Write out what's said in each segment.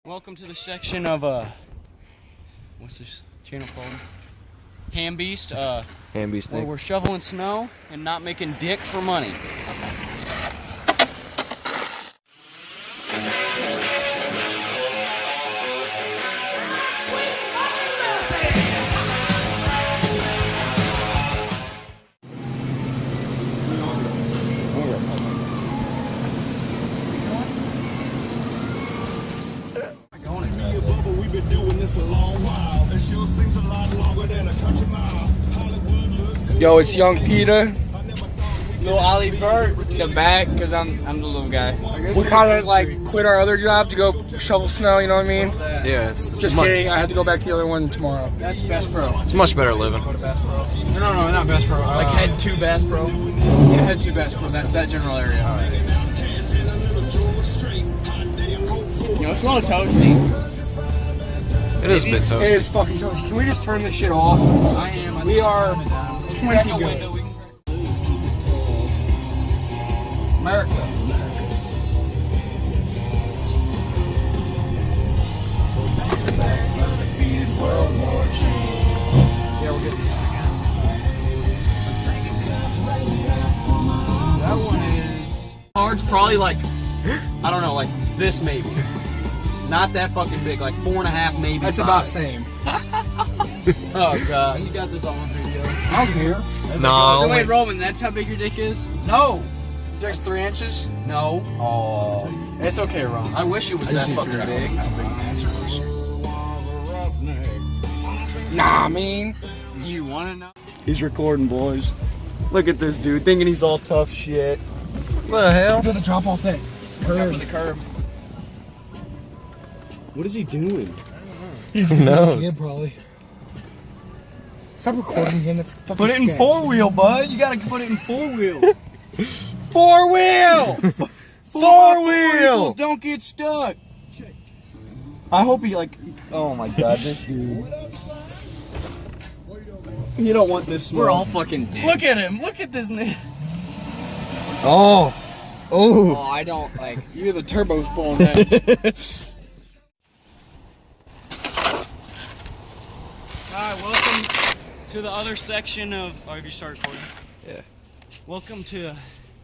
Welcome to the section of what's this channel called? Hambeast. Hambeast where thing. we're shoveling snow and not making dick for money. We've been doing this a long while. It sure seems a lot longer than a country mile. Hollywood looks good. Yo, it's Young Peter. Little Ollie Bert in the back, because I'm the little guy. We kind of like quit our other job to go shovel snow, you know what I mean? Yeah, it's Just kidding, I have to go back to the other one tomorrow. That's Bass Pro. It's much better living. No, not Bass Pro. Like Head 2 Bass Pro. Yeah, Head 2 Bass Pro, that general area. You know, it's a little toasty. It is a bit It toasty. is fucking toasty. Can we just turn this shit off? I am. We are plenty good. America. Yeah, we're getting this thing out. That one is hard's probably like, I don't know, like this maybe. Not that fucking big, like 4.5 maybe. That's 5. about same. Oh god, you got this on video. I don't care. No. So wait, Roman, that's how big your dick is? No. Dick's 3 inches. No. Oh, it's okay, Ron. I wish it was that fucking big. Nah, I mean. Do you want to know? He's recording, boys. Look at this dude, thinking he's all tough shit. What the hell? Gonna drop off that Cover the curb. What is he doing? Who knows? Yeah, probably. Stop recording him. That's fucking Put it in scary. 4-wheel, bud. You gotta put it in 4-wheel. 4-wheel. 4-wheel. Don't get stuck. I hope he like. Oh my god, this dude. You don't want this smoke. We're all fucking dicks. Look at him. Look at this man. Oh. Oh, Oh. I don't like. You hear the turbos pulling that. Alright, welcome to the other section of. Oh, have you started recording? Yeah. Welcome to.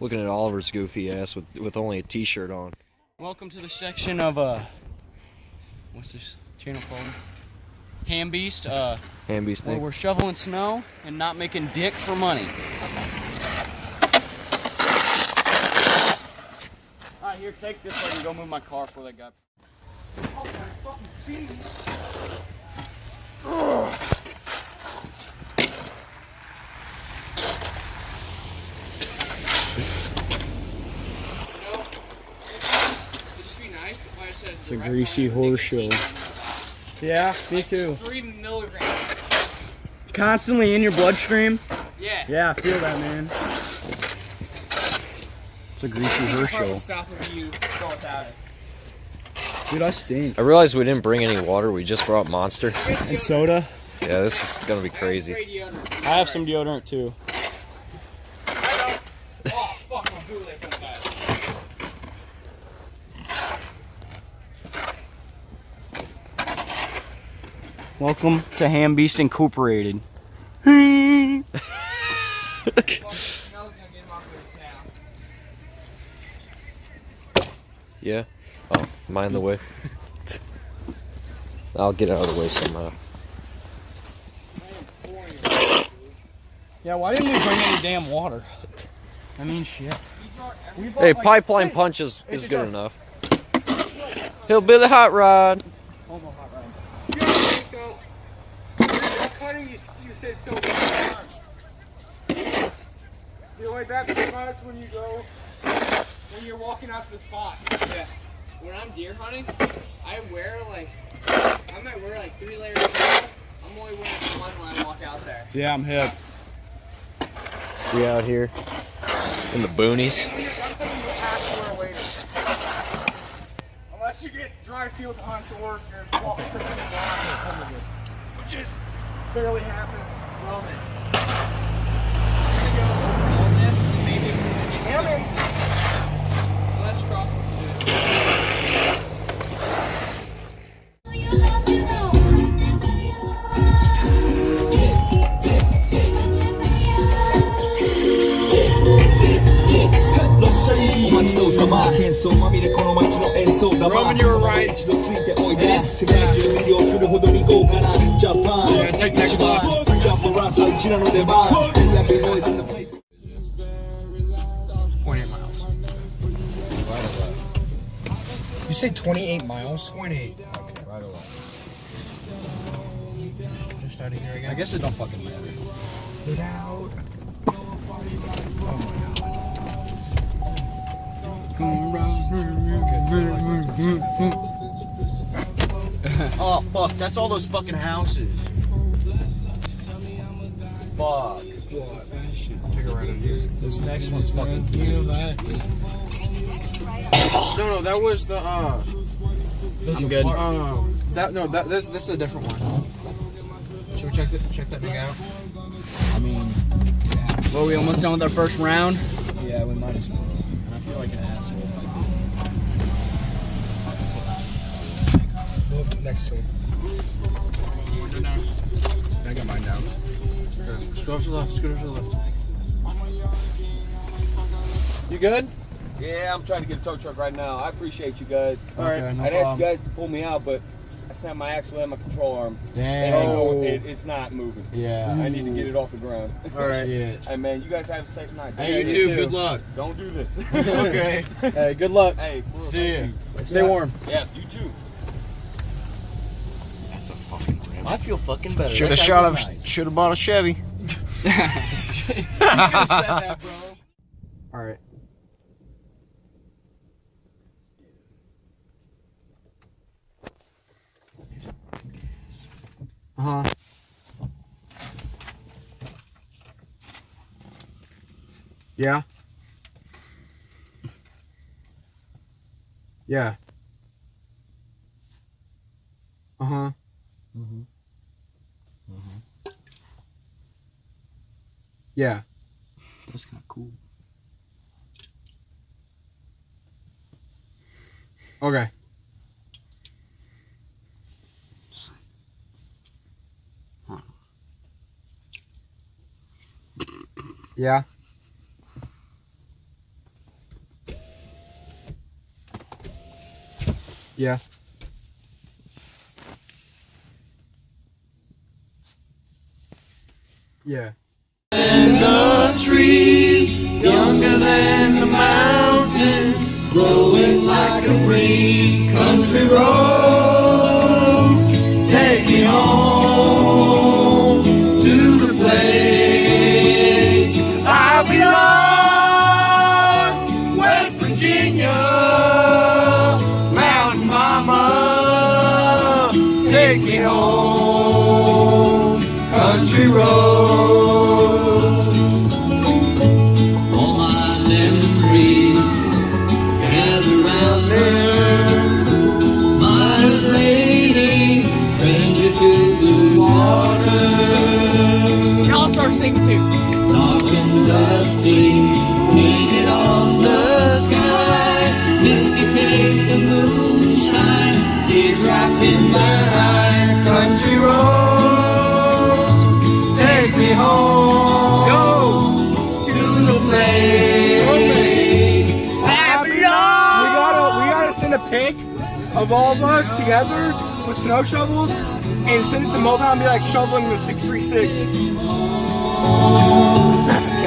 Looking at Oliver's goofy ass with only a t-shirt on. Welcome to the section of what's this channel called? Hambeast. Hambeast Where thing. we're shoveling snow and not making dick for money. Alright, here, take this so I can go move my car for that guy. It's a greasy horse show. Yeah, me too. 3 milligrams. Constantly in your bloodstream. Yeah. Yeah, I feel that, man. It's a greasy horse show. Stop if you go without it. Dude, I stink. I realized we didn't bring any water. We just brought Monster. And soda. Yeah, this is gonna be crazy. I have some deodorant too. Oh, fuck, my bootleg so bad. Welcome to Hambeast Incorporated. Yeah. Oh, am I in the way? I'll get out of the way somehow. Yeah, why didn't we bring any damn water? I mean, shit. Hey, pipeline punch is good enough. Hillbilly hot rod. You say still the way back to the spots when you go, when you're walking out to the spot. Yeah. When I'm deer hunting, I might wear like 3 layers of clothes. I'm only wearing 1 when I walk out there. Yeah, I'm hip. We out here in the boonies. Unless you get dry field hunts to work and walk straight in the line, which is barely happens. Roman. Let's cross this dude. Roman, you were right. It is. Yeah, take next left. 28 miles. You say 28 miles? 28. Okay, right away. Just out of here again. I guess it don't fucking matter. Get out. Oh fuck, that's all those fucking houses. Fuck. Take a right in here. This next one's fucking huge. No, that was the I'm good. This is a different one. Should we check that thing out? I mean, Well, we almost done with our first round. yeah, we might as well. And I feel like an asshole if I Move next to him. do. I got mine down. Screw to the left, screw to the left. You good? Yeah, I'm trying to get a tow truck right now. I appreciate you guys. All right. I'd ask you guys to pull me out, but I snapped my axle and my control arm. Damn. It's not moving. Yeah. I need to get it off the ground. All right. Shit. Hey man, you guys have a safe night. Hey, you you too. too. Good luck. Don't do this. Okay. Hey, good luck. Hey, for real, See ya. thank you. Stay warm. Yeah, you too. That's a fucking rim. I feel fucking better. Should have bought a Chevy. You should have said that, bro. All right. Uh-huh. Yeah. Yeah. Uh-huh. Yeah. That's kind of cool. Okay. Yeah. Yeah. Yeah. And the trees, younger than the mountains, growing like a breeze. Country roads, take me home to the place I belong. West Virginia, Mountain Mama, take me home. Country roads. All my memories gather round there. Miner's lady, stranger to blue water. Y'all start singing too. Dark and dusty, painted on the sky. Misty taste of moonshine, teardrop in my eye. Country roads, take me home. Go to the place I belong. We gotta send a pic of all of us together with snow shovels and send it to Mobile and be like shoveling the 636.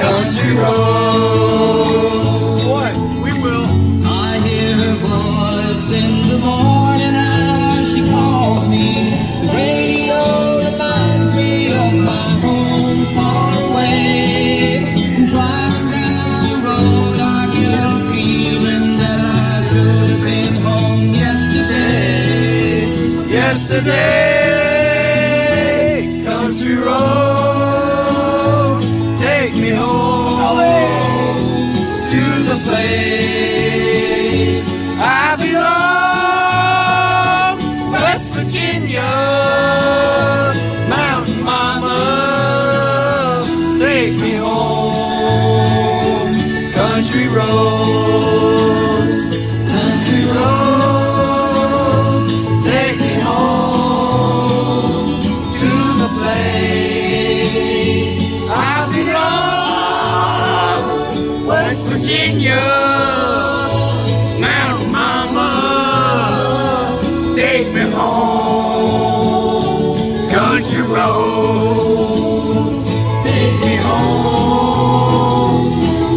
Country roads. What? We will. I hear her voice in the morning hour. She calls me. The radio reminds me of my home far away. Driving down the road, I get a feeling that I should have been home yesterday. Yesterday, country roads, take me home to the place I belong. West Virginia, Mountain Mama, take me home. Country roads, country roads, take me home to the place I belong. West Virginia, Mountain Take me home, country roads. Take me home,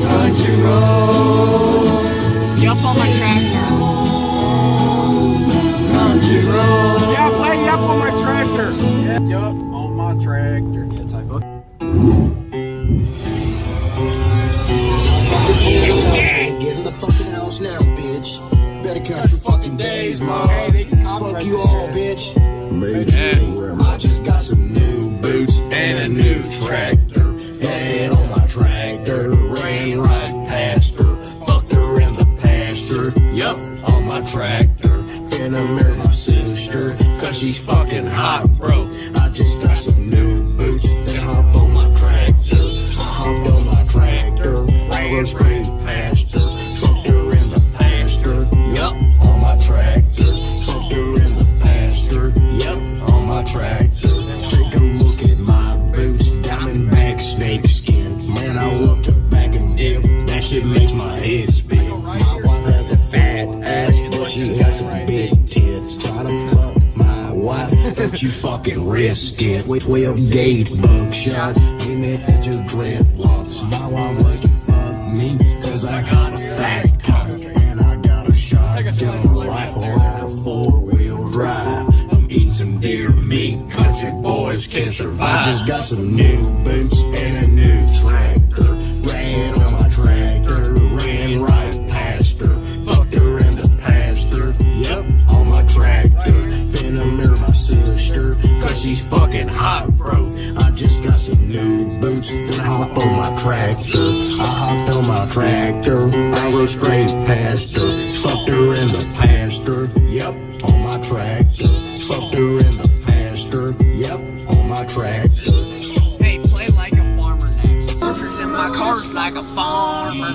country roads. Jump on my tractor. Country roads. Yeah, play up on my tractor. Yup, on my tractor. Yeah, type up. Get in the fucking house now, bitch. Better count your fucking days, mom. Hey, they can Fuck copyright you this all, shit. bitch. I just got some new boots and a new tractor. Head on my tractor, ran right past her. Fucked her in the pasture. Yup, on my tractor. Finna marry my sister, cause she's fucking hot, bro. I just got some new boots, then hop on my tractor. I hopped on my tractor, I rode straight past her. Fucked her in the pasture. Yup, on my tractor. Fucked her in the pasture. Yup, on my tractor. Take a look at my boots, diamondback snake skin. Man, I love to back and dip. That shit makes my head spin. My wife has a fat ass, but she has some big tits. Try to fuck my wife, don't you fucking risk it. 12 gauge buckshot, aim it at your dreadlocks. My wife likes to fuck me, cause I got a fat cock. And I got a shotgun rifle out of 4-wheel drive. I'm eating some deer meat, country boys can survive. I just got some new boots and a new tractor. Ran on my tractor, ran right past her. Fucked her in the pasture, yep, on my tractor. Finna marry my sister, cause she's fucking hot, bro. I just got some new boots, finna hop on my tractor. I hopped on my tractor, I rode straight past her. Fucked her in the pasture, yep, on my tractor. Fucked her in the pasture, yep, on my tractor. Hey, play like a farmer next. Horses in my cars like a farmer.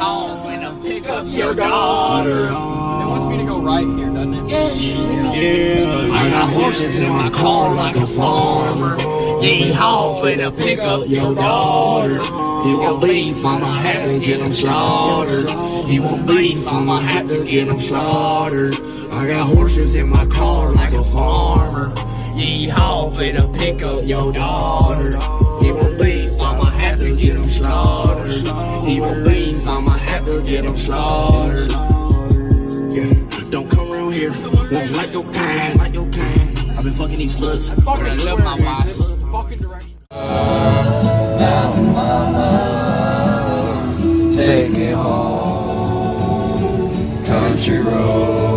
Home when I pick up your daughter. It wants me to go right here, doesn't it? Yeah. I got horses in my car like a farmer. Yeehaw, finna pick up your daughter. You want beef, I'ma have to get them slaughtered. You want beef, I'ma have to get them slaughtered. I got horses in my car like a farmer. Yeehaw, finna pick up your daughter. You want beef, I'ma have to get them slaughtered. You want beef, I'ma have to get them slaughtered. Yeah, don't come around here, won't like your kind, like your kind. I've been fucking these sluts. But I love my wife. This fucking direction. Mountain mama, take me home, country road.